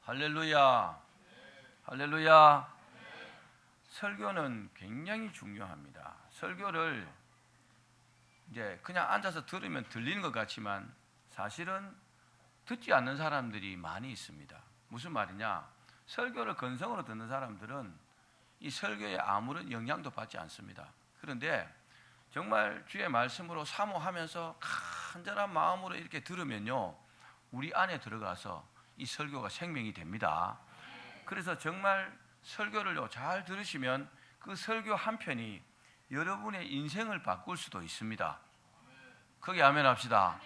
할렐루야. 할렐루야. 설교는 굉장히 중요합니다. 설교를 이제 그냥 앉아서 들으면 들리는 것 같지만 사실은 듣지 않는 사람들이 많이 있습니다. 무슨 말이냐? 설교를 건성으로 듣는 사람들은 이 설교에 아무런 영향도 받지 않습니다. 그런데 정말 주의 말씀으로 사모하면서 간절한 마음으로 이렇게 들으면요, 우리 안에 들어가서 이 설교가 생명이 됩니다. 그래서 정말 설교를 잘 들으시면 그 설교 한 편이 여러분의 인생을 바꿀 수도 있습니다. 크게 아멘 합시다.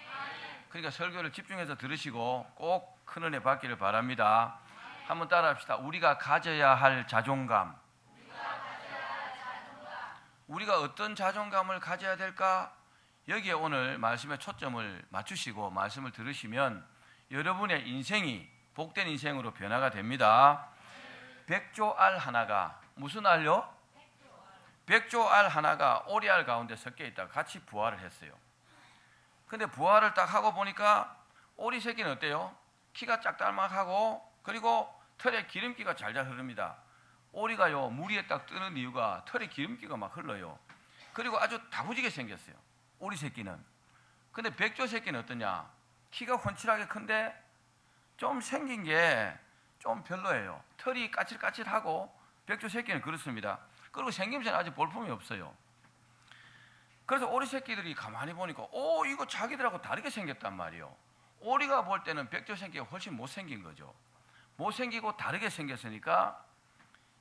그러니까 설교를 집중해서 들으시고 꼭 큰 은혜 받기를 바랍니다. 한번 따라 합시다. 우리가 가져야 할 자존감. 우리가 어떤 자존감을 가져야 될까? 여기에 오늘 말씀에 초점을 맞추시고 말씀을 들으시면 여러분의 인생이 복된 인생으로 변화가 됩니다. 백조 알 하나가, 무슨 알요? 백조 알 하나가 오리알 가운데 섞여 있다가 같이 부화를 했어요. 근데 부화를 딱 하고 보니까 오리 새끼는 어때요? 키가 짝달막하고 그리고 털에 기름기가 잘잘 흐릅니다. 오리가요, 물 위에 딱 뜨는 이유가 털에 기름기가 막 흘러요. 그리고 아주 다부지게 생겼어요, 오리 새끼는. 근데 백조 새끼는 어떠냐? 키가 훤칠하게 큰데 좀 생긴 게 좀 별로예요. 털이 까칠까칠하고 백조 새끼는 그렇습니다. 그리고 생김새는 아직 볼품이 없어요. 그래서 오리 새끼들이 가만히 보니까 이거 자기들하고 다르게 생겼단 말이에요. 오리가 볼 때는 백조 새끼가 훨씬 못생긴 거죠. 못생기고 다르게 생겼으니까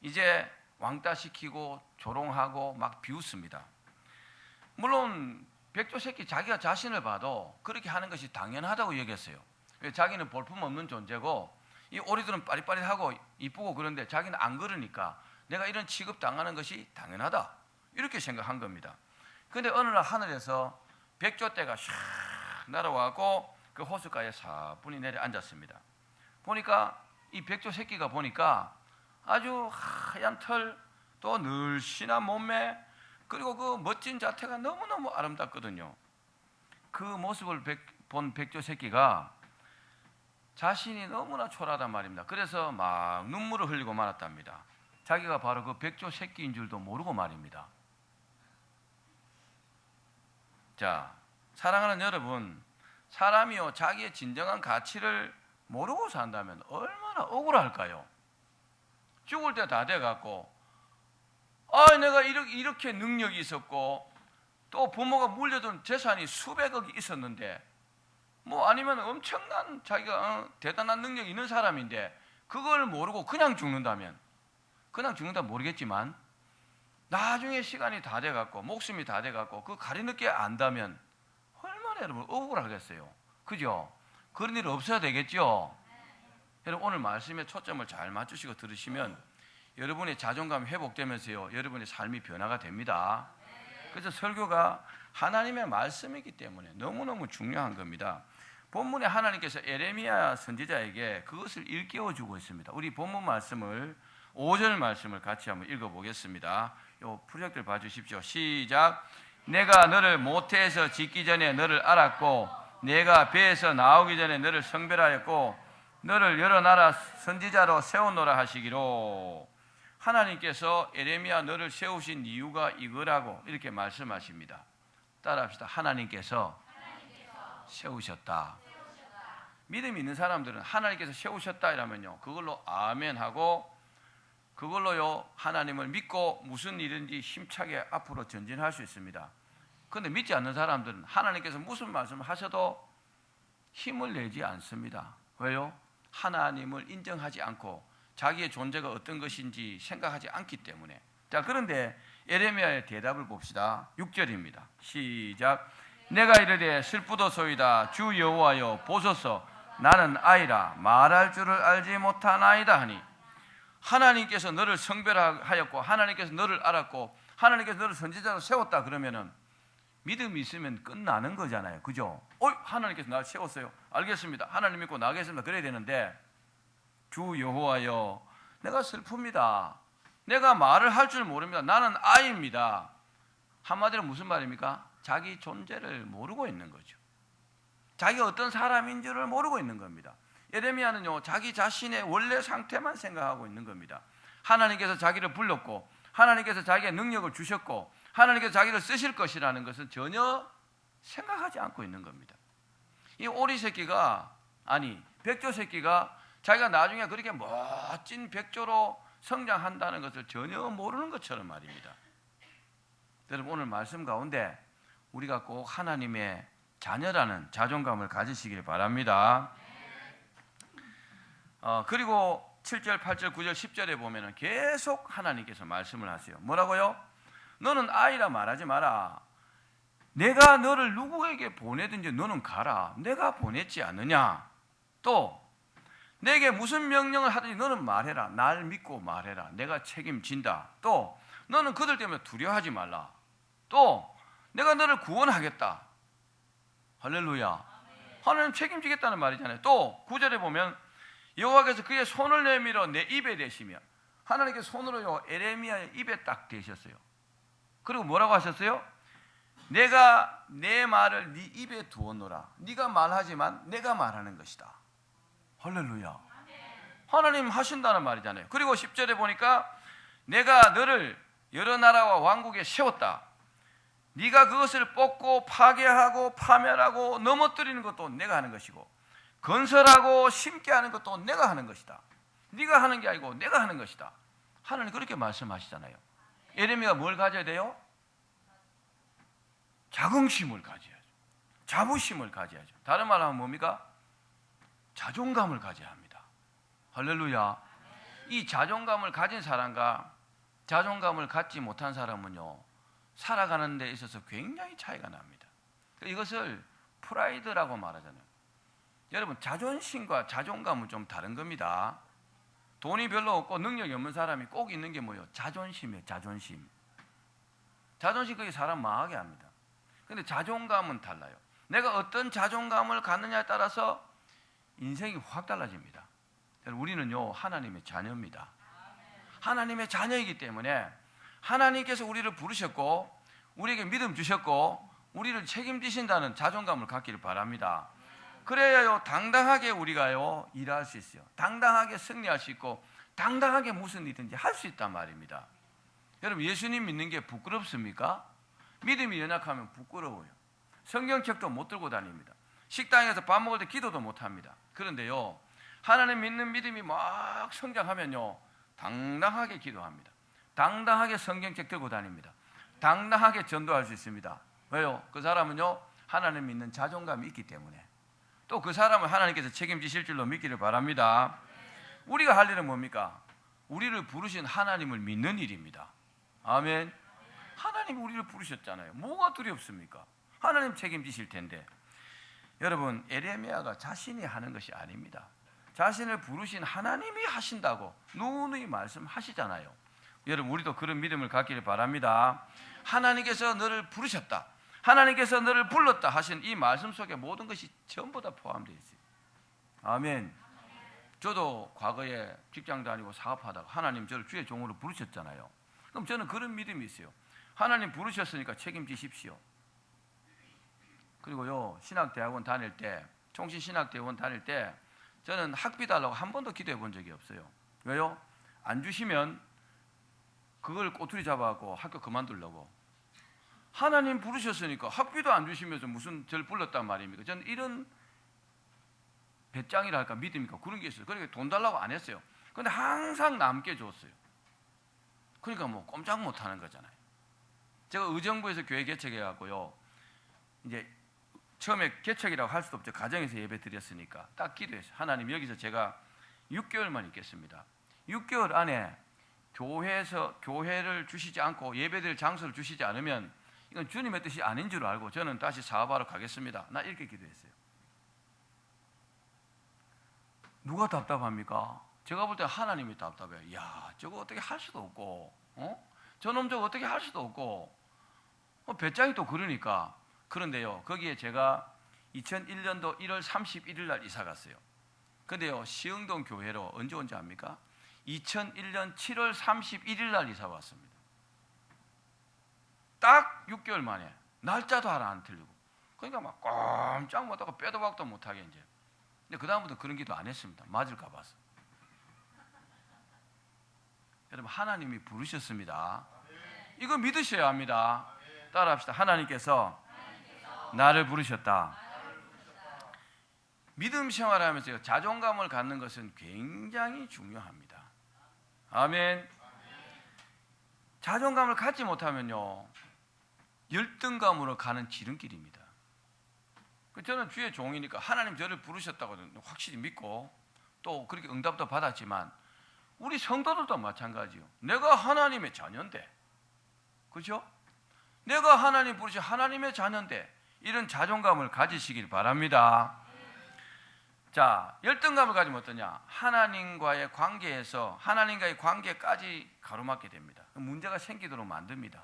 이제 왕따시키고 조롱하고 막 비웃습니다. 물론 백조 새끼 자기가 자신을 봐도 그렇게 하는 것이 당연하다고 여겼어요. 자기는 볼품 없는 존재고 이 오리들은 빠릿빠릿하고 이쁘고 그런데 자기는 안 그러니까 내가 이런 취급 당하는 것이 당연하다, 이렇게 생각한 겁니다. 그런데 어느 날 하늘에서 백조떼가 샥 날아와고 그 호숫가에 사뿐히 내려앉았습니다. 보니까 이 백조 새끼가 보니까 아주 하얀 털, 또 늘씬한 몸매, 그리고 그 멋진 자태가 너무너무 아름답거든요. 그 모습을 본 백조 새끼가 자신이 너무나 초라하단 말입니다. 그래서 막 눈물을 흘리고 말았답니다. 자기가 바로 그 백조 새끼인 줄도 모르고 말입니다. 자, 사랑하는 여러분, 사람이요 자기의 진정한 가치를 모르고 산다면 얼마나 억울할까요? 죽을 때 다 돼갖고 내가 이렇게 능력이 있었고 또 부모가 물려준 재산이 수백억이 있었는데 아니면 엄청난 자기가 대단한 능력이 있는 사람인데 그걸 모르고 그냥 죽는다면, 그냥 죽는다 모르겠지만 나중에 시간이 다 돼갖고 목숨이 다 돼갖고 그 가리늦게 안다면 얼마나 여러분 억울하겠어요. 그죠? 그런 일 없어야 되겠죠? 여러분 오늘 말씀에 초점을 잘 맞추시고 들으시면 여러분의 자존감이 회복되면서요 여러분의 삶이 변화가 됩니다. 그래서 설교가 하나님의 말씀이기 때문에 너무너무 중요한 겁니다. 본문에 하나님께서 에레미야 선지자에게 그것을 일깨워주고 있습니다. 우리 본문 말씀을 5절 말씀을 같이 한번 읽어보겠습니다. 요 프로젝트를 봐주십시오. 시작. 내가 너를 모태에서 짓기 전에 너를 알았고 내가 배에서 나오기 전에 너를 성별하였고 너를 여러 나라 선지자로 세우노라 하시기로. 하나님께서 에레미야 너를 세우신 이유가 이거라고 이렇게 말씀하십니다. 따라합시다. 하나님께서 세우셨다. 믿음이 있는 사람들은 하나님께서 세우셨다 이러면요 그걸로 아멘하고 그걸로요 하나님을 믿고 무슨 일인지 힘차게 앞으로 전진할 수 있습니다. 그런데 믿지 않는 사람들은 하나님께서 무슨 말씀을 하셔도 힘을 내지 않습니다. 왜요? 하나님을 인정하지 않고 자기의 존재가 어떤 것인지 생각하지 않기 때문에. 자, 그런데 에레미야의 대답을 봅시다. 6절입니다. 시작. 내가 이르되 슬프도소이다. 주 여호와여 보소서 나는 아이라 말할 줄을 알지 못하나이다 하니. 하나님께서 너를 성별하였고 하나님께서 너를 알았고 하나님께서 너를 선지자로 세웠다 그러면은 믿음이 있으면 끝나는 거잖아요. 그죠? 하나님께서 나를 세웠어요. 알겠습니다. 하나님 믿고 나가겠습니다. 그래야 되는데 주 여호와여 내가 슬픕니다. 내가 말을 할 줄 모릅니다. 나는 아이입니다. 한마디로 무슨 말입니까? 자기 존재를 모르고 있는 거죠. 자기가 어떤 사람인 줄을 모르고 있는 겁니다. 예레미야는요, 자기 자신의 원래 상태만 생각하고 있는 겁니다. 하나님께서 자기를 불렀고, 하나님께서 자기의 능력을 주셨고, 하나님께서 자기를 쓰실 것이라는 것은 전혀 생각하지 않고 있는 겁니다. 이 오리 새끼가, 아니 백조 새끼가 자기가 나중에 그렇게 멋진 백조로 성장한다는 것을 전혀 모르는 것처럼 말입니다. 여러분, 오늘 말씀 가운데 우리가 꼭 하나님의 자녀라는 자존감을 가지시길 바랍니다. 그리고 7절, 8절, 9절, 10절에 보면 계속 하나님께서 말씀을 하세요. 뭐라고요? 너는 아이라 말하지 마라. 내가 너를 누구에게 보내든지 너는 가라. 내가 보냈지 않느냐. 또 내게 무슨 명령을 하든지 너는 말해라. 날 믿고 말해라. 내가 책임진다. 또 너는 그들 때문에 두려워하지 말라. 또 내가 너를 구원하겠다. 할렐루야. 하나님 책임지겠다는 말이잖아요. 또 9절에 보면 여호와께서 그의 손을 내밀어 내 입에 대시며, 하나님께서 손으로요 에레미야의 입에 딱 대셨어요. 그리고 뭐라고 하셨어요? 내가 내 말을 네 입에 두었노라. 네가 말하지만 내가 말하는 것이다. 할렐루야. 하나님 하신다는 말이잖아요. 그리고 10절에 보니까 내가 너를 여러 나라와 왕국에 세웠다. 네가 그것을 뽑고 파괴하고 파멸하고 넘어뜨리는 것도 내가 하는 것이고, 건설하고 심게 하는 것도 내가 하는 것이다. 네가 하는 게 아니고 내가 하는 것이다. 하나님 그렇게 말씀하시잖아요. 예레미야가 뭘 가져야 돼요? 자긍심을 가져야죠. 자부심을 가져야죠. 다른 말로 하면 뭡니까? 자존감을 가져야 합니다. 할렐루야. 이 자존감을 가진 사람과 자존감을 갖지 못한 사람은요, 살아가는 데 있어서 굉장히 차이가 납니다. 이것을 프라이드라고 말하잖아요. 여러분, 자존심과 자존감은 좀 다른 겁니다. 돈이 별로 없고 능력이 없는 사람이 꼭 있는 게 뭐예요? 자존심이에요. 자존심. 자존심, 그게 사람 망하게 합니다. 그런데 자존감은 달라요. 내가 어떤 자존감을 갖느냐에 따라서 인생이 확 달라집니다. 우리는요, 하나님의 자녀입니다. 하나님의 자녀이기 때문에 하나님께서 우리를 부르셨고 우리에게 믿음 주셨고 우리를 책임지신다는 자존감을 갖기를 바랍니다. 그래야요, 당당하게 우리가요 일할 수 있어요. 당당하게 승리할 수 있고 당당하게 무슨 일이든지 할 수 있단 말입니다. 여러분, 예수님 믿는 게 부끄럽습니까? 믿음이 연약하면 부끄러워요. 성경책도 못 들고 다닙니다. 식당에서 밥 먹을 때 기도도 못 합니다. 그런데요, 하나님 믿는 믿음이 막 성장하면요, 당당하게 기도합니다. 당당하게 성경책 들고 다닙니다. 당당하게 전도할 수 있습니다. 왜요? 그 사람은요, 하나님 믿는 자존감이 있기 때문에. 또 그 사람을 하나님께서 책임지실 줄로 믿기를 바랍니다. 우리가 할 일은 뭡니까? 우리를 부르신 하나님을 믿는 일입니다. 아멘. 하나님 우리를 부르셨잖아요. 뭐가 두렵습니까? 하나님 책임지실 텐데. 여러분, 에레미야가 자신이 하는 것이 아닙니다. 자신을 부르신 하나님이 하신다고 누누이 말씀하시잖아요. 여러분, 우리도 그런 믿음을 갖기를 바랍니다. 하나님께서 너를 부르셨다, 하나님께서 너를 불렀다 하신 이 말씀 속에 모든 것이 전부 다 포함되어 있어요. 아멘. 저도 과거에 직장 다니고 사업하다가 하나님 저를 주의 종으로 부르셨잖아요. 그럼 저는 그런 믿음이 있어요. 하나님 부르셨으니까 책임지십시오. 그리고요, 신학대학원 다닐 때, 총신신학대학원 다닐 때 저는 학비 달라고 한 번도 기도해 본 적이 없어요. 왜요? 안 주시면 그걸 꼬투리 잡아갖고 학교 그만두려고. 하나님 부르셨으니까 학비도 안 주시면서 무슨 저를 불렀단 말입니까? 저는 이런 배짱이랄까 믿음이니까 그런 게 있어요. 그러니까 돈 달라고 안 했어요. 그런데 항상 남게 줬어요. 그러니까 뭐 꼼짝 못 하는 거잖아요. 제가 의정부에서 교회 개척해갖고요, 이제 처음에 개척이라고 할 수도 없죠. 가정에서 예배 드렸으니까 딱 기도했어요. 하나님, 여기서 제가 6개월만 있겠습니다. 6개월 안에 교회를 주시지 않고 예배드릴 장소를 주시지 않으면 이건 주님의 뜻이 아닌 줄 알고 저는 다시 사업하러 가겠습니다. 나 이렇게 기도했어요. 누가 답답합니까? 제가 볼 때 하나님이 답답해요. 야, 저거 어떻게 할 수도 없고, 저놈 저거 어떻게 할 수도 없고, 배짱이 또 그러니까. 그런데요, 거기에 제가 2001년도 1월 31일 날 이사 갔어요. 근데요, 시흥동 교회로 언제 온지 압니까? 2001년 7월 31일 날 이사 왔습니다. 딱 6개월 만에. 날짜도 하나 안 틀리고. 그러니까 막 꼼짝 못하고 빼도 박도 못하게 이제 근데 그 다음부터 그런 기도 안 했습니다. 맞을까 봐서. 여러분, 하나님이 부르셨습니다. 이거 믿으셔야 합니다. 따라합시다. 하나님께서 나를 부르셨다. 믿음 생활하면서 자존감을 갖는 것은 굉장히 중요합니다. 아멘. 자존감을 갖지 못하면요, 열등감으로 가는 지름길입니다. 저는 주의 종이니까 하나님 저를 부르셨다고 확실히 믿고 또 그렇게 응답도 받았지만 우리 성도들도 마찬가지요. 내가 하나님의 자녀인데, 그렇죠? 내가 하나님 부르신 하나님의 자녀인데 이런 자존감을 가지시길 바랍니다. 자, 열등감을 가지면 어떠냐? 하나님과의 관계에서 하나님과의 관계까지 가로막게 됩니다. 문제가 생기도록 만듭니다.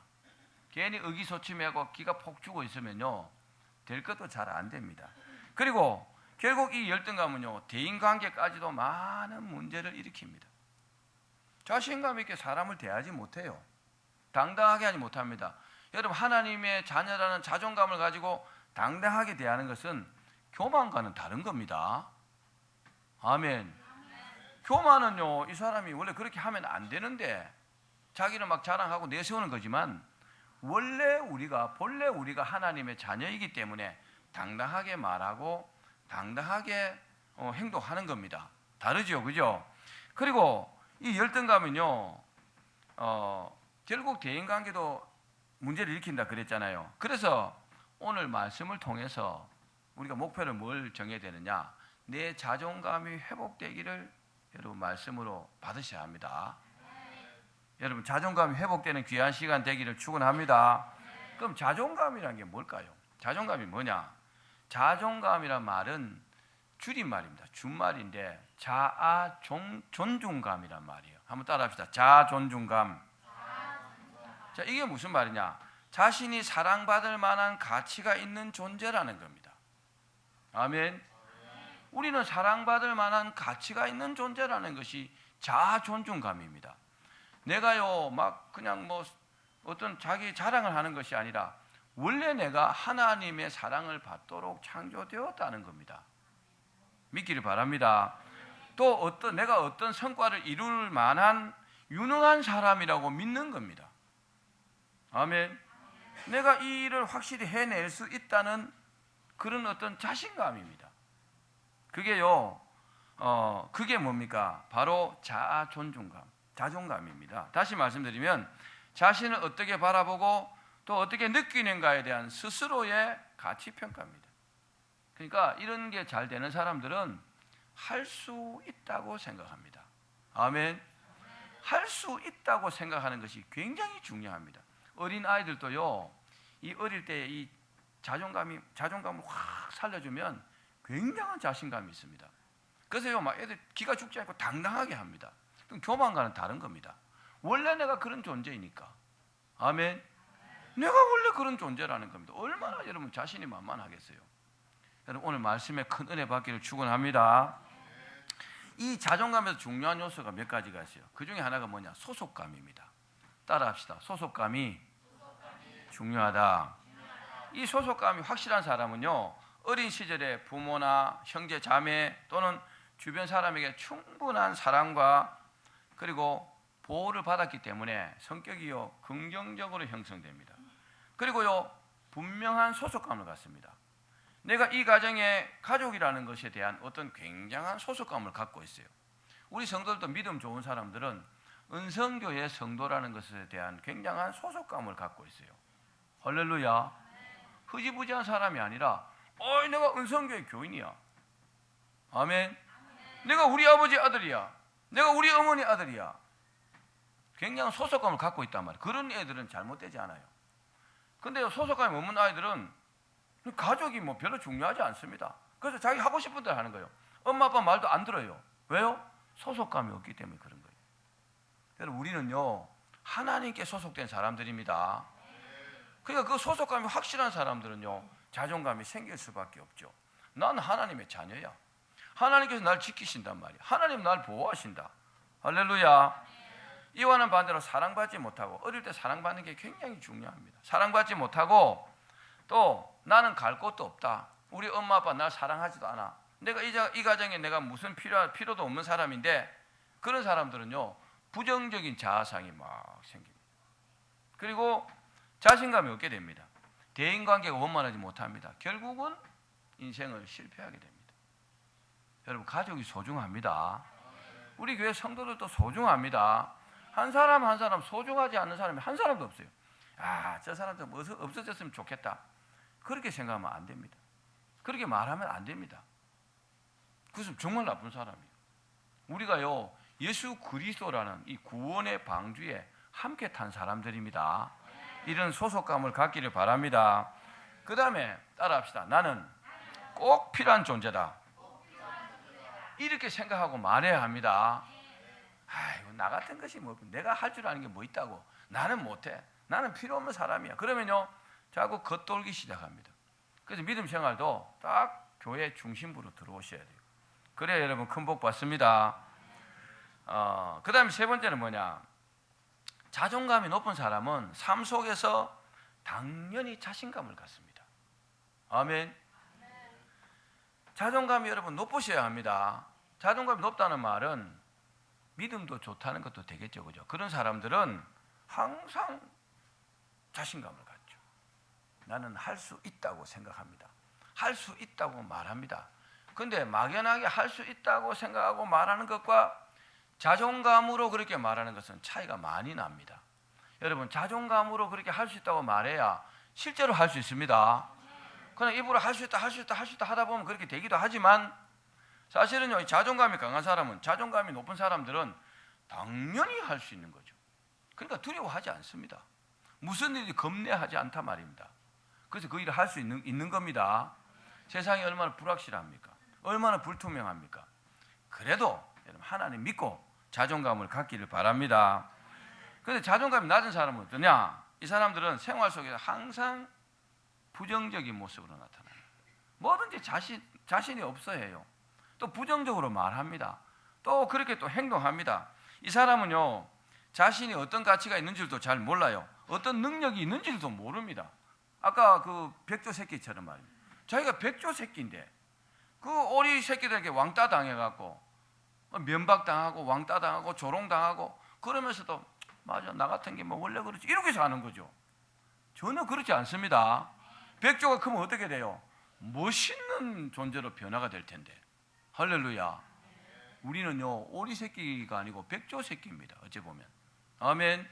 괜히 의기소침하고 기가 폭 죽어 있으면요, 될 것도 잘 안 됩니다. 그리고 결국 이 열등감은요, 대인관계까지도 많은 문제를 일으킵니다. 자신감 있게 사람을 대하지 못해요. 당당하게 하지 못합니다. 여러분, 하나님의 자녀라는 자존감을 가지고 당당하게 대하는 것은 교만과는 다른 겁니다. 아멘. 교만은요, 이 사람이 원래 그렇게 하면 안 되는데 자기는 막 자랑하고 내세우는 거지만 본래 우리가 하나님의 자녀이기 때문에 당당하게 말하고 당당하게 행동하는 겁니다. 다르죠, 그죠? 그리고 이 열등감은요, 결국 대인관계도 문제를 일으킨다 그랬잖아요. 그래서 오늘 말씀을 통해서 우리가 목표를 뭘 정해야 되느냐? 내 자존감이 회복되기를 여러분 말씀으로 받으셔야 합니다. 여러분, 자존감이 회복되는 귀한 시간 되기를 축원합니다. 그럼 자존감이란 게 뭘까요? 자존감이 뭐냐? 자존감이란 말은 줄임말입니다. 준말인데 존중감이란 말이에요. 한번 따라합시다. 자존중감. 자, 이게 무슨 말이냐? 자신이 사랑받을 만한 가치가 있는 존재라는 겁니다. 아멘. 우리는 사랑받을 만한 가치가 있는 존재라는 것이 자존중감입니다. 내가요, 막 그냥 뭐 어떤 자기 자랑을 하는 것이 아니라 원래 내가 하나님의 사랑을 받도록 창조되었다는 겁니다. 믿기를 바랍니다. 또 내가 어떤 성과를 이룰 만한 유능한 사람이라고 믿는 겁니다. 아멘. 내가 이 일을 확실히 해낼 수 있다는 그런 어떤 자신감입니다. 그게요, 그게 뭡니까? 바로 자존감입니다. 다시 말씀드리면 자신을 어떻게 바라보고 또 어떻게 느끼는가에 대한 스스로의 가치평가입니다. 그러니까 이런 게 잘 되는 사람들은 할 수 있다고 생각합니다. 아멘. 할 수 있다고 생각하는 것이 굉장히 중요합니다. 어린 아이들도요, 이 어릴 때 이 자존감을 확 살려주면 굉장한 자신감이 있습니다. 그래서요, 막 애들 기가 죽지 않고 당당하게 합니다. 그럼 교만과는 다른 겁니다. 원래 내가 그런 존재이니까. 아멘. 내가 원래 그런 존재라는 겁니다. 얼마나 여러분 자신이 만만하겠어요. 여러분, 오늘 말씀에 큰 은혜 받기를 축원합니다. 이 자존감에서 중요한 요소가 몇 가지가 있어요. 그 중에 하나가 뭐냐? 소속감입니다. 따라합시다. 소속감이 중요하다. 이 소속감이 확실한 사람은요, 어린 시절에 부모나 형제 자매 또는 주변 사람에게 충분한 사랑과 그리고 보호를 받았기 때문에 성격이요, 긍정적으로 형성됩니다. 그리고요, 분명한 소속감을 갖습니다. 내가 이 가정의 가족이라는 것에 대한 어떤 굉장한 소속감을 갖고 있어요. 우리 성도들도 믿음 좋은 사람들은 은성교의 성도라는 것에 대한 굉장한 소속감을 갖고 있어요. 할렐루야. 흐지부지한 사람이 아니라 내가 은성교의 교인이야. 아멘. 내가 우리 아버지 아들이야. 내가 우리 어머니 아들이야. 굉장한 소속감을 갖고 있단 말이에요. 그런 애들은 잘못되지 않아요. 근데 소속감이 없는 아이들은 가족이 뭐 별로 중요하지 않습니다. 그래서 자기 하고 싶은 대로 하는 거예요. 엄마 아빠 말도 안 들어요. 왜요? 소속감이 없기 때문에 그런 거예요. 여러분, 우리는요, 하나님께 소속된 사람들입니다. 그러니까 그 소속감이 확실한 사람들은요, 자존감이 생길 수밖에 없죠. 난 하나님의 자녀야. 하나님께서 날 지키신단 말이야. 하나님 날 보호하신다. 할렐루야. 이와는 반대로 사랑받지 못하고, 어릴 때 사랑받는 게 굉장히 중요합니다. 사랑받지 못하고 또 나는 갈 곳도 없다. 우리 엄마 아빠 날 사랑하지도 않아. 내가 이 가정에 내가 무슨 필요도 없는 사람인데 그런 사람들은요 부정적인 자아상이 막 생깁니다. 그리고 자신감이 없게 됩니다. 대인관계가 원만하지 못합니다. 결국은 인생을 실패하게 됩니다. 여러분 가족이 소중합니다. 우리 교회 성도들도 소중합니다. 한 사람 한 사람 소중하지 않는 사람이 한 사람도 없어요. 저 사람도 없어졌으면 좋겠다. 그렇게 생각하면 안 됩니다. 그렇게 말하면 안 됩니다. 그것은 정말 나쁜 사람이에요. 우리가요 예수 그리스도라는 이 구원의 방주에 함께 탄 사람들입니다. 이런 소속감을 갖기를 바랍니다. 그 다음에 따라합시다. 나는 꼭 필요한 존재다. 이렇게 생각하고 말해야 합니다. 나 같은 것이 뭐 내가 할 줄 아는 게 뭐 있다고. 나는 못해. 나는 필요 없는 사람이야. 그러면요 자꾸 겉돌기 시작합니다. 그래서 믿음 생활도 딱 교회 중심부로 들어오셔야 돼요. 그래야 여러분 큰 복 받습니다. 그 다음에 세 번째는 뭐냐? 자존감이 높은 사람은 삶 속에서 당연히 자신감을 갖습니다. 아멘. 자존감이 여러분 높으셔야 합니다. 자존감이 높다는 말은 믿음도 좋다는 것도 되겠죠, 그죠? 그런 사람들은 항상 자신감을 갖죠. 나는 할 수 있다고 생각합니다. 할 수 있다고 말합니다. 근데 막연하게 할 수 있다고 생각하고 말하는 것과 자존감으로 그렇게 말하는 것은 차이가 많이 납니다. 여러분 자존감으로 그렇게 할 수 있다고 말해야 실제로 할 수 있습니다. 그냥 입으로 할 수 있다 하다 보면 그렇게 되기도 하지만 사실은요 자존감이 강한 사람은 자존감이 높은 사람들은 당연히 할 수 있는 거죠. 그러니까 두려워하지 않습니다. 무슨 일이 겁내하지 않다 말입니다. 그래서 그 일을 할 수 있는 겁니다. 세상이 얼마나 불확실합니까? 얼마나 불투명합니까? 그래도 여러분 하나님 믿고 자존감을 갖기를 바랍니다. 그런데 자존감이 낮은 사람은 어떠냐? 이 사람들은 생활 속에서 항상 부정적인 모습으로 나타나요. 뭐든지 자신이 없어 해요. 또 부정적으로 말합니다. 또 그렇게 또 행동합니다. 이 사람은요 자신이 어떤 가치가 있는지도 잘 몰라요. 어떤 능력이 있는지도 모릅니다. 아까 그 백조 새끼처럼 말입니다. 자기가 백조 새끼인데 그 오리 새끼들에게 왕따 당해갖고 면박당하고 왕따 당하고 조롱당하고 그러면서도 맞아 나 같은 게 뭐 원래 그렇지 이렇게 사는 거죠. 전혀 그렇지 않습니다. 백조가 크면 어떻게 돼요? 멋있는 존재로 변화가 될 텐데. 할렐루야. 우리는요 오리 새끼가 아니고 백조 새끼입니다. 어찌 보면. 아멘.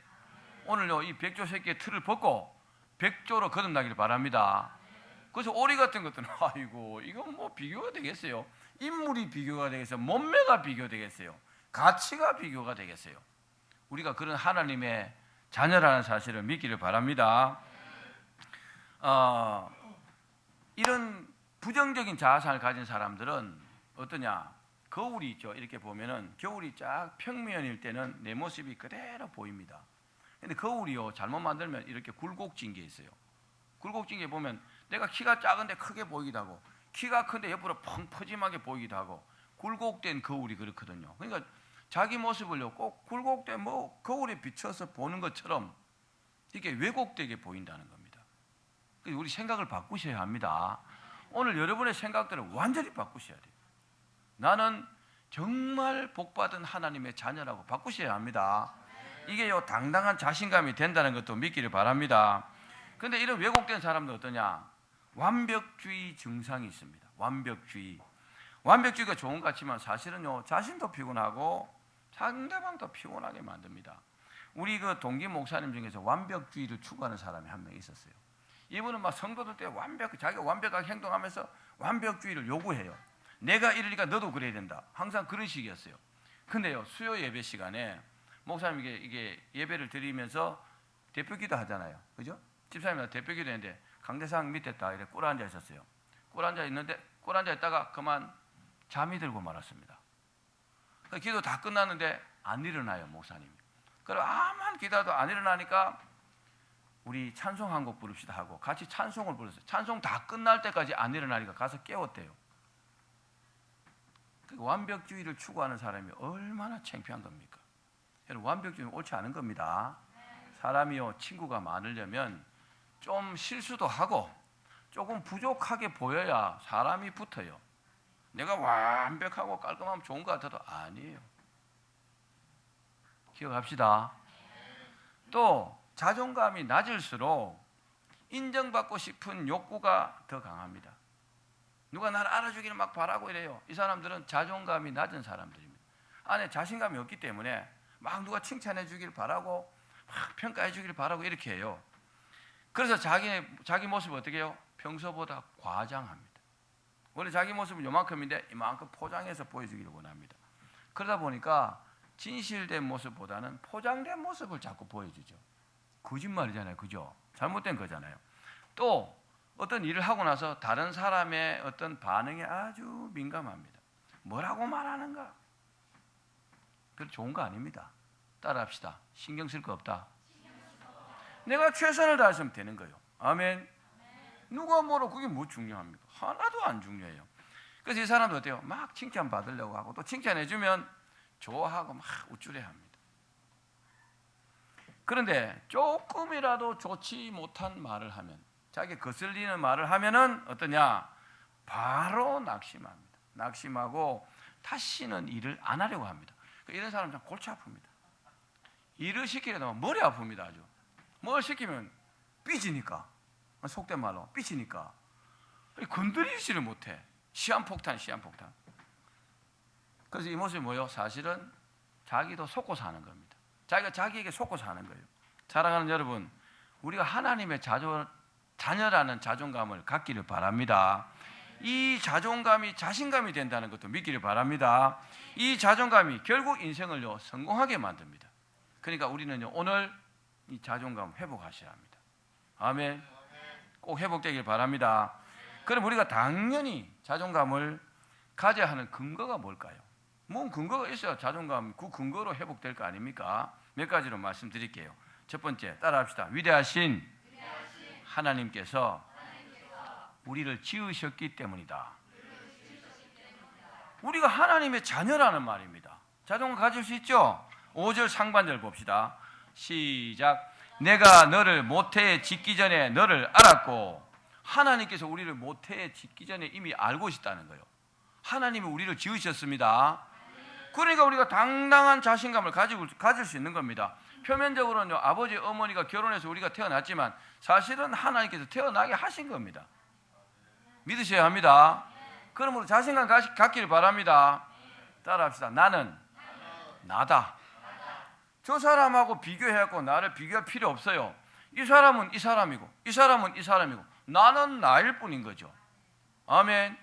오늘요 이 백조 새끼의 틀을 벗고 백조로 거듭나기를 바랍니다. 그래서 오리 같은 것들은 아이고 이건 뭐 비교가 되겠어요? 인물이 비교가 되겠어요? 몸매가 비교되겠어요? 가치가 비교가 되겠어요? 우리가 그런 하나님의 자녀라는 사실을 믿기를 바랍니다. 이런 부정적인 자아상을 가진 사람들은 어떠냐? 거울이 있죠. 이렇게 보면은 겨울이 쫙 평면일 때는 내 모습이 그대로 보입니다. 근데 거울이요 잘못 만들면 이렇게 굴곡진 게 있어요. 굴곡진 게 보면 내가 키가 작은데 크게 보이기도 하고 키가 큰데 옆으로 펑퍼짐하게 보이기도 하고 굴곡된 거울이 그렇거든요. 그러니까 자기 모습을요 꼭 굴곡된 뭐 거울에 비춰서 보는 것처럼 이렇게 왜곡되게 보인다는 겁니다. 그래서 우리 생각을 바꾸셔야 합니다. 오늘 여러분의 생각들을 완전히 바꾸셔야 돼요. 나는 정말 복받은 하나님의 자녀라고 바꾸셔야 합니다. 이게요 당당한 자신감이 된다는 것도 믿기를 바랍니다. 그런데 이런 왜곡된 사람도 어떠냐? 완벽주의 증상이 있습니다. 완벽주의가 좋은 것 같지만 사실은요 자신도 피곤하고 상대방도 피곤하게 만듭니다. 우리 그 동기 목사님 중에서 완벽주의를 추구하는 사람이 한 명 있었어요. 이분은 막 성도들 때 자기가 완벽하게 행동하면서 완벽주의를 요구해요. 내가 이러니까 너도 그래야 된다. 항상 그런 식이었어요. 근데요 수요 예배 시간에 목사님 이게 예배를 드리면서 대표기도 하잖아요. 그죠? 집사님이 대표기도 했는데 강대상 밑에 딱 이렇게 꿇어 앉아 있었어요. 꿇어 앉아 있다가 그만 잠이 들고 말았습니다. 기도 다 끝났는데 안 일어나요, 목사님이. 그럼 아무한 기도도 안 일어나니까 우리 찬송 한 곡 부릅시다 하고 같이 찬송을 불렀어요. 찬송 다 끝날 때까지 안 일어나니까 가서 깨웠대요. 완벽주의를 추구하는 사람이 얼마나 창피한 겁니까? 여러분 완벽주의는 옳지 않은 겁니다. 사람이요 친구가 많으려면 좀 실수도 하고 조금 부족하게 보여야 사람이 붙어요. 내가 완벽하고 깔끔하면 좋은 것 같아도 아니에요. 기억합시다. 또 자존감이 낮을수록 인정받고 싶은 욕구가 더 강합니다. 누가 나를 알아주기를 막 바라고 이래요. 이 사람들은 자존감이 낮은 사람들입니다. 안에 자신감이 없기 때문에 막 누가 칭찬해 주기를 바라고 막 평가해 주기를 바라고 이렇게 해요. 그래서 자기 모습을 어떻게 해요? 평소보다 과장합니다. 원래 자기 모습은 요만큼인데 이만큼 포장해서 보여주기를 원합니다. 그러다 보니까 진실된 모습보다는 포장된 모습을 자꾸 보여주죠. 거짓말이잖아요. 그죠? 잘못된 거잖아요. 또 어떤 일을 하고 나서 다른 사람의 어떤 반응에 아주 민감합니다. 뭐라고 말하는가? 그건 좋은 거 아닙니다. 따라합시다. 신경 쓸 거 없다. 내가 최선을 다했으면 되는 거예요. 아멘. 누가 뭐로 그게 뭐 중요합니까? 하나도 안 중요해요. 그래서 이 사람도 어때요? 막 칭찬 받으려고 하고 또 칭찬해 주면 좋아하고 막 우쭐해합니다. 그런데 조금이라도 좋지 못한 말을 하면, 자기 거슬리는 말을 하면은 어떠냐? 바로 낙심합니다. 낙심하고 다시는 일을 안 하려고 합니다. 이런 사람은 참 골치 아픕니다. 일을 시키려다 머리 아픕니다. 아주. 뭘 시키면 삐지니까, 속된 말로 삐지니까 건드리지를 못해. 시한폭탄. 그래서 이 모습이 뭐예요? 사실은 자기도 속고 사는 겁니다. 자기가 자기에게 속고 사는 거예요. 사랑하는 여러분, 우리가 하나님의 자녀라는 자존감을 갖기를 바랍니다. 이 자존감이 자신감이 된다는 것도 믿기를 바랍니다. 이 자존감이 결국 인생을요 성공하게 만듭니다. 그러니까 우리는요 오늘 이 자존감 회복하셔야 합니다. 아멘. 꼭 회복되길 바랍니다. 그럼 우리가 당연히 자존감을 가져야 하는 근거가 뭘까요? 뭔 근거가 있어야 자존감 그 근거로 회복될 거 아닙니까? 몇 가지로 말씀드릴게요. 첫 번째, 따라합시다. 위대하신 하나님께서 우리를 지으셨기 때문이다. 우리가 하나님의 자녀라는 말입니다. 자존감 가질 수 있죠? 5절 상반절 봅시다. 시작. 내가 너를 모태에 짓기 전에 너를 알았고, 하나님께서 우리를 모태에 짓기 전에 이미 알고 있다는 거예요. 하나님이 우리를 지으셨습니다. 그러니까 우리가 당당한 자신감을 가질 수 있는 겁니다. 표면적으로는요 아버지 어머니가 결혼해서 우리가 태어났지만 사실은 하나님께서 태어나게 하신 겁니다. 믿으셔야 합니다. 그러므로 자신감 갖기를 바랍니다. 따라합시다. 나는 나다. 저 사람하고 비교해갖고 나를 비교할 필요 없어요. 이 사람은 이 사람이고 이 사람은 이 사람이고 나는 나일 뿐인 거죠. 아멘.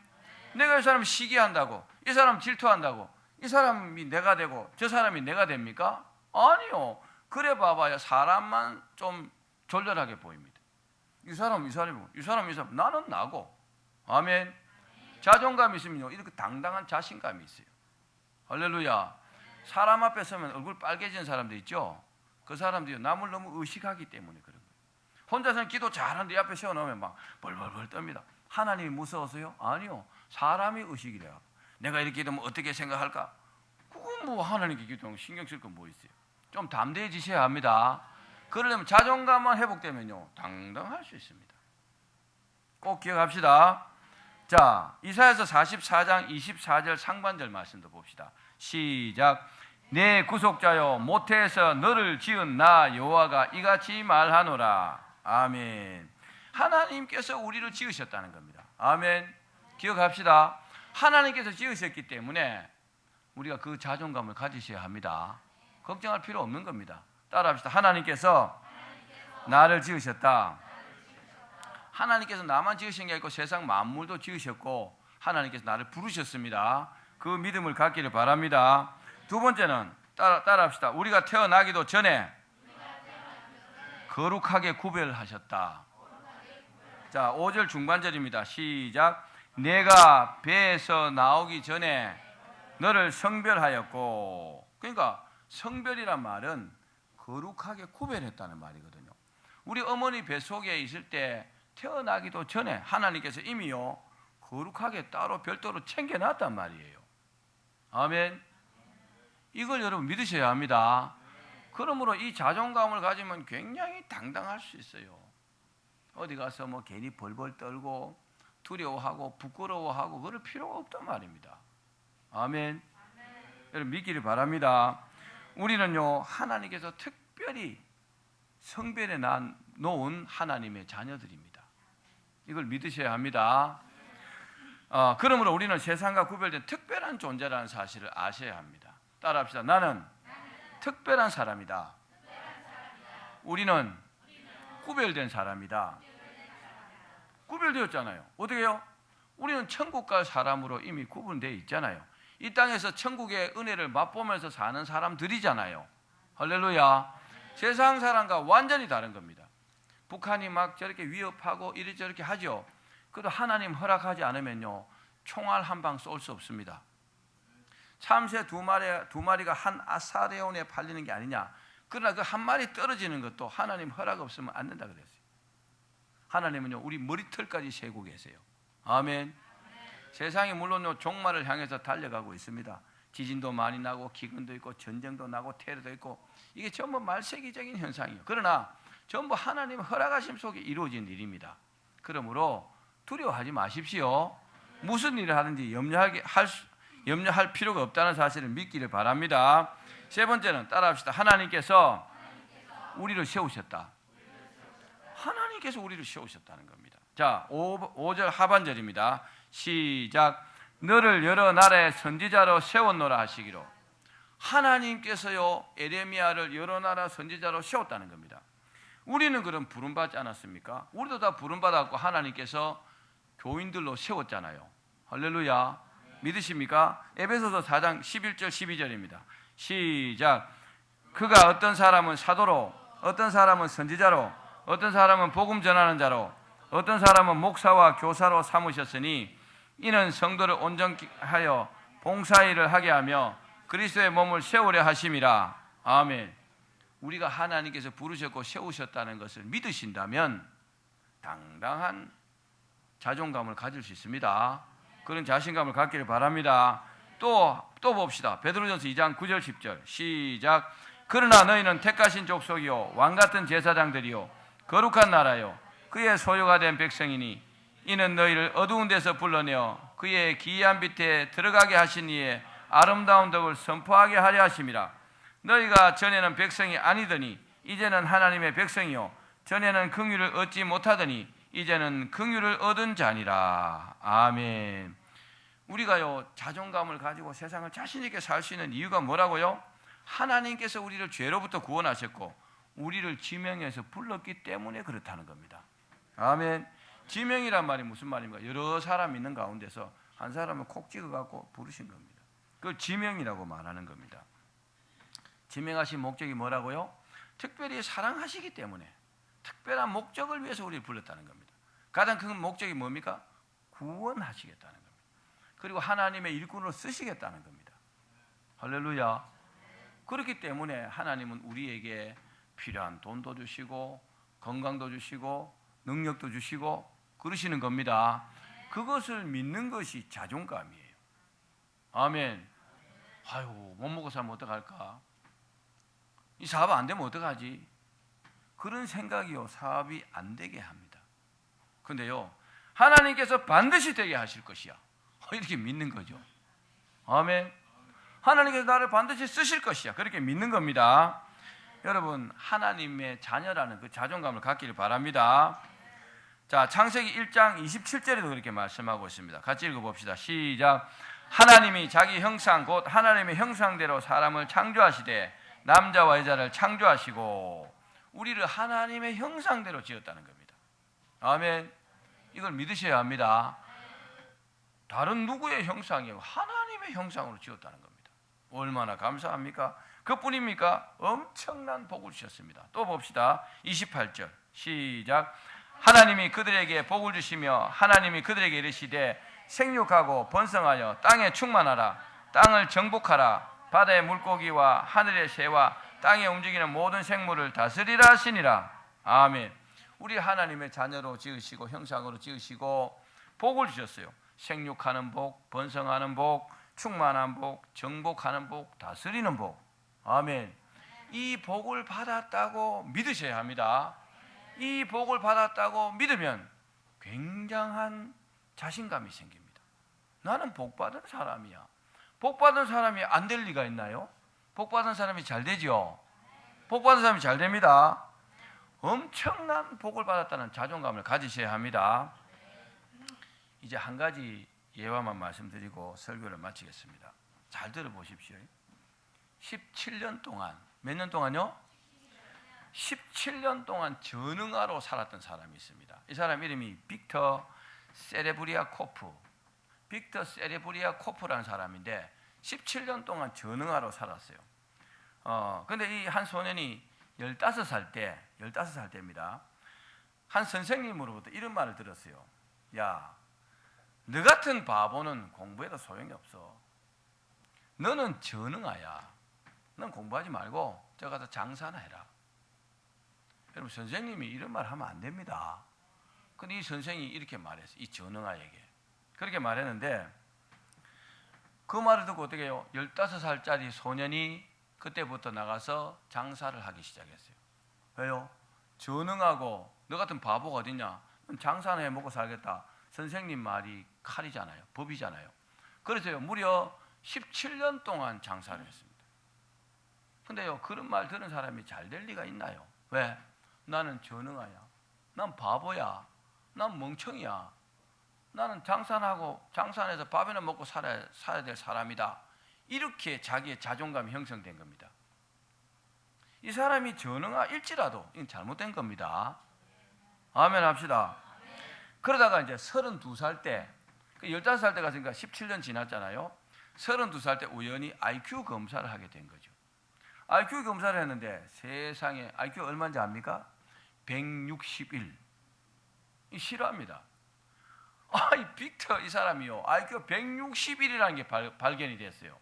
내가 이 사람 시기한다고, 이 사람 질투한다고 이 사람이 내가 되고 저 사람이 내가 됩니까? 아니요. 그래 봐봐야 사람만 좀 졸렬하게 보입니다. 이 사람은 이 사람이고 이 사람은 이 사람, 나는 나고. 아멘. 자존감이 있으면요 이렇게 당당한 자신감이 있어요. 할렐루야. 사람 앞에 서면 얼굴 빨개진 사람들 있죠. 그 사람들이 남을 너무 의식하기 때문에 그런 거예요. 혼자서는 기도 잘하는데 앞에 세워놓으면 막 벌벌벌 떱니다. 하나님이 무서워서요? 아니요. 사람이 의식이래요. 내가 이렇게 기도하면 어떻게 생각할까? 그건 뭐 하나님께 기도하면 신경 쓸 건 뭐 있어요? 좀 담대해지셔야 합니다. 그러려면 자존감만 회복되면요 당당할 수 있습니다. 꼭 기억합시다. 자, 이사야서 44장 24절 상반절 말씀도 봅시다. 시작. 내 구속자여 모태에서 너를 지은 나 여호와가 이같이 말하노라. 아멘. 하나님께서 우리를 지으셨다는 겁니다. 아멘. 기억합시다. 하나님께서 지으셨기 때문에 우리가 그 자존감을 가지셔야 합니다. 걱정할 필요 없는 겁니다. 따라합시다. 하나님께서 나를 지으셨다. 하나님께서 나만 지으신 게 아니고 세상 만물도 지으셨고 하나님께서 나를 부르셨습니다. 그 믿음을 갖기를 바랍니다. 두 번째는 따라합시다. 우리가 태어나기도 전에 거룩하게 구별하셨다. 자, 5절 중반절입니다. 시작. 내가 배에서 나오기 전에 너를 성별하였고. 그러니까 성별이란 말은 거룩하게 구별했다는 말이거든요. 우리 어머니 뱃속에 있을 때 태어나기도 전에 하나님께서 이미요 거룩하게 따로 별도로 챙겨놨단 말이에요. 아멘. 이걸 여러분 믿으셔야 합니다. 그러므로 이 자존감을 가지면 굉장히 당당할 수 있어요. 어디 가서 뭐 괜히 벌벌 떨고 두려워하고 부끄러워하고 그럴 필요가 없단 말입니다. 아멘. 여러분 믿기를 바랍니다. 우리는요 하나님께서 특별히 성별에 놓은 하나님의 자녀들입니다. 이걸 믿으셔야 합니다. 그러므로 우리는 세상과 구별된 특별한 존재라는 사실을 아셔야 합니다. 따라합시다. 나는 특별한 사람이다. 우리는 구별된 사람이다. 구별되었잖아요. 어떻게 해요? 우리는 천국 갈 사람으로 이미 구분되어 있잖아요. 이 땅에서 천국의 은혜를 맛보면서 사는 사람들이잖아요. 할렐루야. 세상 사람과 완전히 다른 겁니다. 북한이 막 저렇게 위협하고 이리저렇게 하죠. 그래도 하나님 허락하지 않으면요 총알 한 방 쏠 수 없습니다. 참새 두 마리가 한 아사레온에 팔리는 게 아니냐. 그러나 그 한 마리 떨어지는 것도 하나님 허락 없으면 안 된다 그랬어요. 하나님은요 우리 머리털까지 세고 계세요. 아멘. 세상이 물론요 종말을 향해서 달려가고 있습니다. 지진도 많이 나고 기근도 있고 전쟁도 나고 테러도 있고 이게 전부 말세기적인 현상이에요. 그러나 전부 하나님 허락하심 속에 이루어진 일입니다. 그러므로 두려워하지 마십시오. 무슨 일을 하든지 염려할 필요가 없다는 사실을 믿기를 바랍니다. 세 번째는 따라합시다. 하나님께서 우리를 세우셨다. 하나님께서 우리를 세우셨다는 겁니다. 자, 5절 하반절입니다. 시작. 너를 여러 나라의 선지자로 세웠노라 하시기로. 하나님께서요 에레미야를 여러 나라 선지자로 세웠다는 겁니다. 우리는 그럼 부름받지 않았습니까? 우리도 다 부름받았고 하나님께서 교인들로 세웠잖아요. 할렐루야. 믿으십니까? 에베소서 4장 11절 12절입니다. 시작. 그가 어떤 사람은 사도로, 어떤 사람은 선지자로, 어떤 사람은 복음 전하는 자로, 어떤 사람은 목사와 교사로 삼으셨으니 이는 성도를 온전히 하여 봉사일을 하게 하며 그리스도의 몸을 세우려 하심이라. 아멘. 우리가 하나님께서 부르셨고 세우셨다는 것을 믿으신다면 당당한 자존감을 가질 수 있습니다. 그런 자신감을 갖기를 바랍니다. 또 봅시다. 베드로전서 2장 9절 10절 시작. 그러나 너희는 택하신 족속이요 왕같은 제사장들이요 거룩한 나라요 그의 소유가 된 백성이니 이는 너희를 어두운 데서 불러내어 그의 기이한 빛에 들어가게 하신 이의 아름다운 덕을 선포하게 하려 하심이라. 너희가 전에는 백성이 아니더니 이제는 하나님의 백성이요 전에는 긍휼을 얻지 못하더니 이제는 긍휼을 얻은 자니라. 아멘. 우리가요 자존감을 가지고 세상을 자신 있게 살 수 있는 이유가 뭐라고요? 하나님께서 우리를 죄로부터 구원하셨고 우리를 지명해서 불렀기 때문에 그렇다는 겁니다. 아멘. 지명이란 말이 무슨 말입니까? 여러 사람 있는 가운데서 한 사람을 콕 찍어갖고 부르신 겁니다. 그걸 지명이라고 말하는 겁니다. 지명하신 목적이 뭐라고요? 특별히 사랑하시기 때문에 특별한 목적을 위해서 우리를 불렀다는 겁니다. 가장 큰 목적이 뭡니까? 구원하시겠다는 겁니다. 그리고 하나님의 일꾼으로 쓰시겠다는 겁니다. 할렐루야. 그렇기 때문에 하나님은 우리에게 필요한 돈도 주시고 건강도 주시고 능력도 주시고 그러시는 겁니다. 그것을 믿는 것이 자존감이에요. 아멘. 아유, 못 먹고 살면 어떡할까? 이 사업 안 되면 어떡하지? 그런 생각이요 사업이 안 되게 합니다. 그런데요 하나님께서 반드시 되게 하실 것이야 이렇게 믿는 거죠. 아멘. 하나님께서 나를 반드시 쓰실 것이야 그렇게 믿는 겁니다. 여러분 하나님의 자녀라는 그 자존감을 갖기를 바랍니다. 자, 창세기 1장 27절에도 그렇게 말씀하고 있습니다. 같이 읽어봅시다. 시작. 하나님이 자기 형상 곧 하나님의 형상대로 사람을 창조하시되 남자와 여자를 창조하시고 우리를 하나님의 형상대로 지었다는 겁니다. 아멘. 이걸 믿으셔야 합니다. 다른 누구의 형상이에요? 하나님의 형상으로 지었다는 겁니다. 얼마나 감사합니까? 그뿐입니까? 엄청난 복을 주셨습니다. 또 봅시다. 28절 시작. 하나님이 그들에게 복을 주시며 하나님이 그들에게 이르시되 생육하고 번성하여 땅에 충만하라. 땅을 정복하라. 바다의 물고기와 하늘의 새와 땅에 움직이는 모든 생물을 다스리라 하시니라. 아멘. 우리 하나님의 자녀로 지으시고 형상으로 지으시고 복을 주셨어요. 생육하는 복, 번성하는 복, 충만한 복, 정복하는 복, 다스리는 복. 아멘. 이 복을 받았다고 믿으셔야 합니다. 이 복을 받았다고 믿으면 굉장한 자신감이 생깁니다. 나는 복받은 사람이야. 복받은 사람이 안 될 리가 있나요? 복받은 사람이 잘 되죠. 복받은 사람이 잘 됩니다. 엄청난 복을 받았다는 자존감을 가지셔야 합니다. 이제 한 가지 예화만 말씀드리고 설교를 마치겠습니다. 잘 들어보십시오. 17년 동안, 몇 년 동안요? 17년 동안 전응아로 살았던 사람이 있습니다. 이 사람 이름이 빅터 세레브리아코프. 빅터 세레브리아코프라는 사람인데 17년 동안 전응아로 살았어요. 근데 이 한 소년이 15살 때입니다. 한 선생님으로부터 이런 말을 들었어요. 야, 너 같은 바보는 공부해도 소용이 없어. 너는 전응아야. 넌 공부하지 말고 저 가서 장사나 해라. 여러분, 선생님이 이런 말 하면 안 됩니다. 근데 이 선생이 이렇게 말했어요. 이 전응아에게. 그렇게 말했는데 그 말을 듣고 어떻게 해요? 15살짜리 소년이 그때부터 나가서 장사를 하기 시작했어요. 왜요? 전응하고 너 같은 바보가 어딨냐? 장사나 해 먹고 살겠다. 선생님 말이 칼이잖아요. 법이잖아요. 그래서요, 무려 17년 동안 장사를 했습니다. 근데요, 그런 말 들은 사람이 잘 될 리가 있나요? 왜? 나는 전응아야. 난 바보야. 난 멍청이야. 나는 장사해서 밥이나 먹고 살아야 될 사람이다. 이렇게 자기의 자존감이 형성된 겁니다. 이 사람이 전응아일지라도 이건 잘못된 겁니다. 아멘 합시다. 그러다가 이제 32살 때, 15살 때 갔으니까 17년 지났잖아요. 32살 때 우연히 IQ 검사를 하게 된 거죠. IQ 검사를 했는데 세상에 IQ 얼마인지 압니까? 161. 싫어합니다. 이 빅터 이 사람이요, IQ 161이라는 게 발견이 됐어요.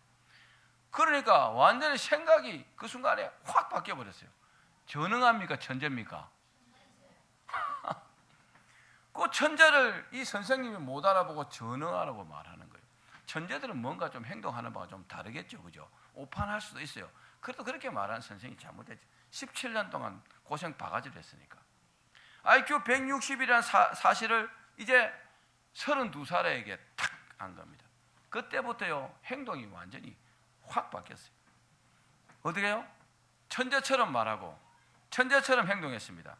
그러니까 완전히 생각이 그 순간에 확 바뀌어 버렸어요. 전능합니까? 천재입니까? 그 천재를 이 선생님이 못 알아보고 전능하라고 말하는 거예요. 천재들은 뭔가 좀 행동하는 바가 좀 다르겠죠, 그죠? 오판할 수도 있어요. 그래도 그렇게 말하는 선생님이 잘못했죠. 17년 동안 고생 바가지를 했으니까. IQ 160이라는 사실을 이제 32살에게 탁 한 겁니다. 그때부터요, 행동이 완전히 확 바뀌었어요. 어떻게 해요? 천재처럼 말하고 천재처럼 행동했습니다.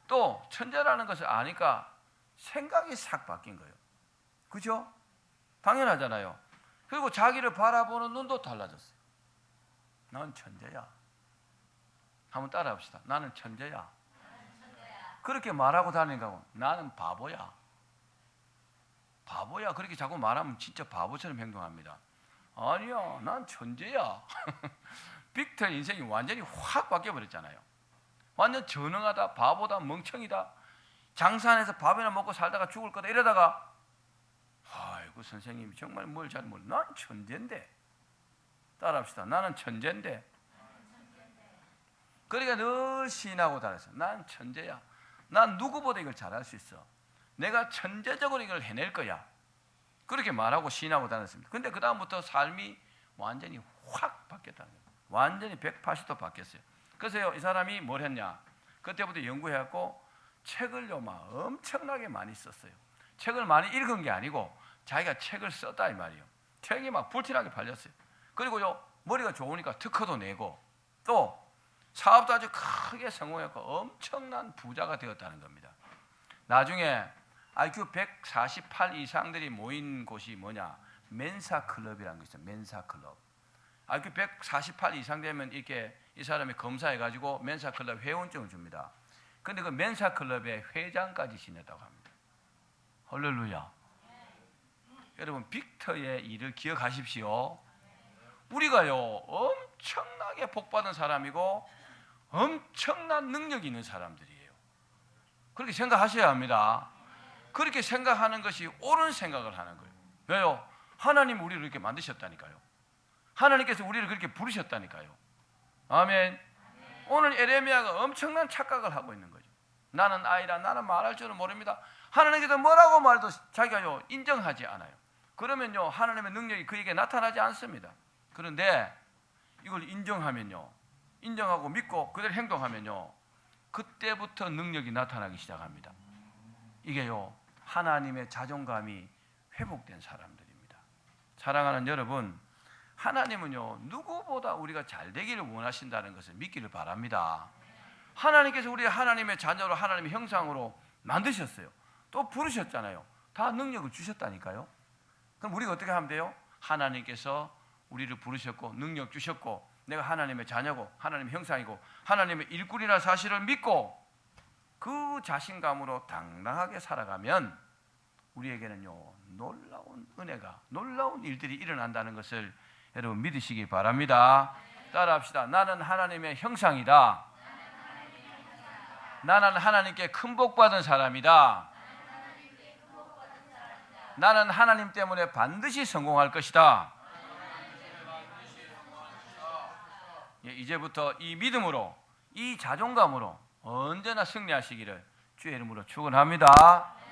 또 천재라는 것을 아니까 생각이 싹 바뀐 거예요. 그죠? 당연하잖아요. 그리고 자기를 바라보는 눈도 달라졌어요. 난 천재야. 한번 따라합시다. 나는 천재야. 그렇게 말하고 다니니까 나는 바보야. 바보야. 그렇게 자꾸 말하면 진짜 바보처럼 행동합니다. 아니야, 난 천재야. 빅터 인생이 완전히 확 바뀌어버렸잖아요. 완전 전능하다, 바보다, 멍청이다. 장사안에서 밥이나 먹고 살다가 죽을 거다 이러다가 아이고 선생님이 정말 뭘 잘 몰라. 난 천재인데. 따라합시다. 나는 천재인데. 그러니까 늘 시인하고 다녔어. 난 천재야. 난 누구보다 이걸 잘할 수 있어. 내가 천재적으로 이걸 해낼 거야. 그렇게 말하고 시인하고 다녔습니다. 근데 그 다음부터 삶이 완전히 확 바뀌었다는 거예요. 완전히 180도 바뀌었어요. 그래서 이 사람이 뭘 했냐? 그때부터 연구해갖고 책을요 막 엄청나게 많이 썼어요. 책을 많이 읽은 게 아니고 자기가 책을 썼다 이 말이에요. 책이 막 불티나게 팔렸어요. 그리고요 머리가 좋으니까 특허도 내고 또 사업도 아주 크게 성공했고 엄청난 부자가 되었다는 겁니다. 나중에 IQ 148 이상들이 모인 곳이 뭐냐? 멘사 클럽이라는 게 있어요. 멘사 클럽. IQ 148 이상 되면 이렇게 이 사람이 검사해가지고 멘사 클럽 회원증을 줍니다. 근데 그 멘사 클럽의 회장까지 지냈다고 합니다. 할렐루야. 여러분 빅터의 일을 기억하십시오. 우리가요 엄청나게 복받은 사람이고 엄청난 능력이 있는 사람들이에요. 그렇게 생각하셔야 합니다. 그렇게 생각하는 것이 옳은 생각을 하는 거예요. 왜요? 하나님 우리를 이렇게 만드셨다니까요. 하나님께서 우리를 그렇게 부르셨다니까요. 아멘. 오늘 에레미야가 엄청난 착각을 하고 있는 거죠. 나는 아이라, 나는 말할 줄은 모릅니다. 하나님께서 뭐라고 말해도 자기가요 인정하지 않아요. 그러면요 하나님의 능력이 그에게 나타나지 않습니다. 그런데 이걸 인정하면요, 인정하고 믿고 그대로 행동하면요, 그때부터 능력이 나타나기 시작합니다. 이게요 하나님의 자존감이 회복된 사람들입니다. 사랑하는 여러분, 하나님은요 누구보다 우리가 잘 되기를 원하신다는 것을 믿기를 바랍니다. 하나님께서 우리 하나님의 자녀로 하나님의 형상으로 만드셨어요. 또 부르셨잖아요. 다 능력을 주셨다니까요. 그럼 우리가 어떻게 하면 돼요? 하나님께서 우리를 부르셨고 능력 주셨고 내가 하나님의 자녀고 하나님의 형상이고 하나님의 일꾼이라는 사실을 믿고 그 자신감으로 당당하게 살아가면 우리에게는요 놀라운 은혜가, 놀라운 일들이 일어난다는 것을 여러분 믿으시기 바랍니다. 따라합시다. 나는 하나님의 형상이다. 나는 하나님께 큰 복 받은 사람이다. 나는 하나님 때문에 반드시 성공할 것이다. 이제부터 이 믿음으로, 이 자존감으로 언제나 승리하시기를 주의 이름으로 축원합니다.